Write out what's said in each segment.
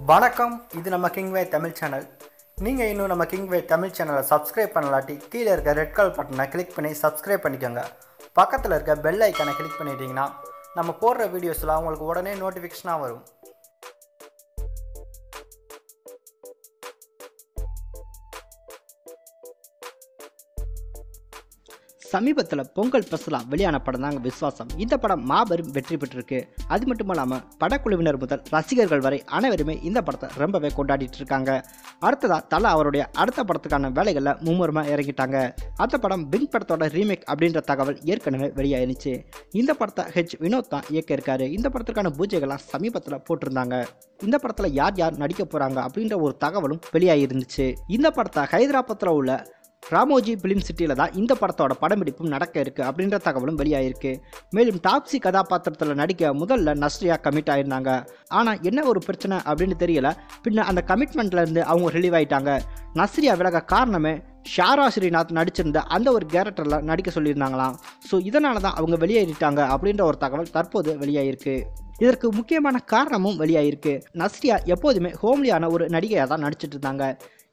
வணக்கம். இது நம்ம கிங்வே தமிழ் சேனல். நீங்கள் இன்னும் நம்ம கிங்வே தமிழ் சேனலை சப்ஸ்கிரைப் பண்ணலாட்டி கீழே இருக்க ரெட் கலர் பட்டனை கிளிக் பண்ணி சப்ஸ்கிரைப் பண்ணிக்கோங்க. பக்கத்தில் இருக்க பெல் ஐக்கானை கிளிக் பண்ணிட்டீங்கன்னா நம்ம போடுற வீடியோஸ்லாம் உங்களுக்கு உடனே நோட்டிஃபிகேஷனாக வரும். சமீபத்தில் பொங்கல் ஸ்பெஷலாக வெளியான படம் தாங்க விஸ்வாசம். இந்த படம் மாபெரும் வெற்றி பெற்றிருக்கு. அது மட்டும் இல்லாமல் படக்குழுவினர் முதல் ரசிகர்கள் வரை அனைவருமே இந்த படத்தை ரொம்பவே கொண்டாடிட்டு இருக்காங்க. அடுத்ததாக தலை அவருடைய அடுத்த படத்துக்கான வேலைகளில் மும்முரமாக இறங்கிட்டாங்க. அந்த படம் பிங் படத்தோட ரீமேக் அப்படின்ற தகவல் ஏற்கனவே வெளியாயிருச்சு. இந்த படத்தை வினோத் தான் இயக்கியிருக்காரு. இந்த படத்திற்கான பூஜைகள்லாம் சமீபத்தில் போட்டிருந்தாங்க. இந்த படத்தில் யார் யார் நடிக்க போகிறாங்க அப்படின்ற ஒரு தகவலும் வெளியாகிருந்துச்சு. இந்த படத்தை ஹைதராபாத்தில் உள்ள ராமோஜி பிலிம் சிட்டியில் தான் இந்த படத்தோட படப்பிடிப்பும் நடக்க இருக்குது அப்படின்ற தகவலும் வெளியாகிருக்கு. மேலும் டாப்ஸி கதாபாத்திரத்தில் நடிக்க முதல்ல நஸ்ரியா கமிட் ஆயிருந்தாங்க. ஆனால் என்ன ஒரு பிரச்சனை அப்படின்னு தெரியல. பின்ன அந்த கமிட்மெண்ட்லேருந்து அவங்க ரிலீவ் ஆகிட்டாங்க. நஸ்ரியா விலக காரணமே ஷாரா ஸ்ரீநாத் நடிச்சிருந்த அந்த ஒரு கேரக்டரில் நடிக்க சொல்லியிருந்தாங்களாம். ஸோ இதனால தான் அவங்க வெளியேறிட்டாங்க அப்படின்ற ஒரு தகவல் தற்போது வெளியாகிருக்கு. இதற்கு முக்கியமான காரணமும் வெளியாகிருக்கு. நஸ்ரியா எப்போதுமே ஹோம்லியான ஒரு நடிகையாக தான் நடிச்சிட்டு இருந்தாங்க.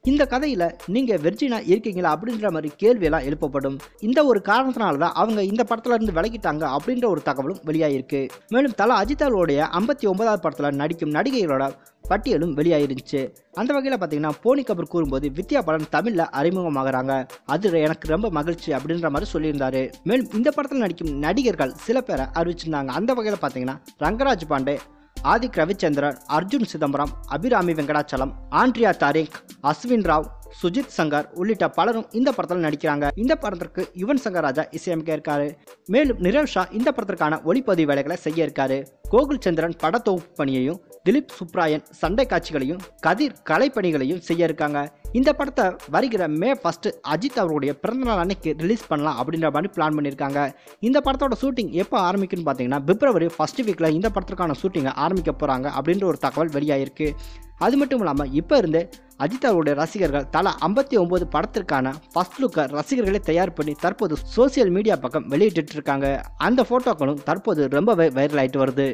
இந்த கதையில் நீங்கள் வெர்ஜினா இருக்கீங்களா அப்படின்ற மாதிரி கேள்வியெல்லாம் எழுப்பப்படும். இந்த ஒரு காரணத்தினால தான் அவங்க இந்த படத்துல இருந்து விலகிட்டாங்க அப்படின்ற ஒரு தகவலும் வெளியாகிருக்கு. மேலும் தல அஜித்தாவுடைய 59வது படத்தில் நடிக்கும் நடிகைகளோட பட்டியலும் வெளியாயிருந்துச்சு. அந்த வகையில் பார்த்தீங்கன்னா போனி கபூர் கூறும்போது வித்யா பாலன் தமிழில் அறிமுகமாகறாங்க. அது எனக்கு ரொம்ப மகிழ்ச்சி அப்படின்ற மாதிரி சொல்லியிருந்தாரு. மேலும் இந்த படத்தில் நடிக்கும் நடிகர்கள் சில பேரை அறிவிச்சிருந்தாங்க. அந்த வகையில் பார்த்தீங்கன்னா ரங்கராஜ் பாண்டே, ஆதிக் ரவிச்சந்திரன், அர்ஜுன் சிதம்பரம், அபிராமி வெங்கடாச்சலம், ஆண்ட்ரியா தாரிக், அஸ்வின் ராவ், சுஜித் சங்கர் உள்ளிட்ட பலரும் இந்த படத்தில் நடிக்கிறாங்க. இந்த படத்திற்கு யுவன் சங்கர் ராஜா இசையமைக்க இருக்காரு. மேலும் நிரவ் ஷா இந்த படத்திற்கான ஒளிப்பதிவு வேலைகளை செய்ய இருக்காரு. கோகுல் சந்திரன் பட தொகுப்பு பணியையும், திலீப் சுப்ராயன் சண்டை காட்சிகளையும், கதிர் கலைப்பணிகளையும் செய்ய இருக்காங்க. இந்த படத்தை வருகிற மே 1 அஜித் அவருடைய பிறந்தநாள் அன்னைக்கு ரிலீஸ் பண்ணலாம் அப்படின்ற மாதிரி பிளான் பண்ணியிருக்காங்க. இந்த படத்தோட ஷூட்டிங் எப்போ ஆரம்பிக்குன்னு பார்த்தீங்கன்னா பிப்ரவரி 1 வீக்கில் இந்த படத்திற்கான ஷூட்டிங்கை ஆரம்பிக்க போகிறாங்க அப்படின்ற ஒரு தகவல் வெளியாகிருக்கு. அது மட்டும் இல்லாமல் இப்போ இருந்து அஜித் அவருடைய ரசிகர்கள் தலா 59 படத்திற்கான ஃபர்ஸ்ட் லுக்கை ரசிகர்களை தயார் பண்ணி தற்போது சோசியல் மீடியா பக்கம் வெளியிட்டு இருக்காங்க. அந்த ஃபோட்டோக்களும் தற்போது ரொம்பவே வைரல் ஆகிட்டு வருது.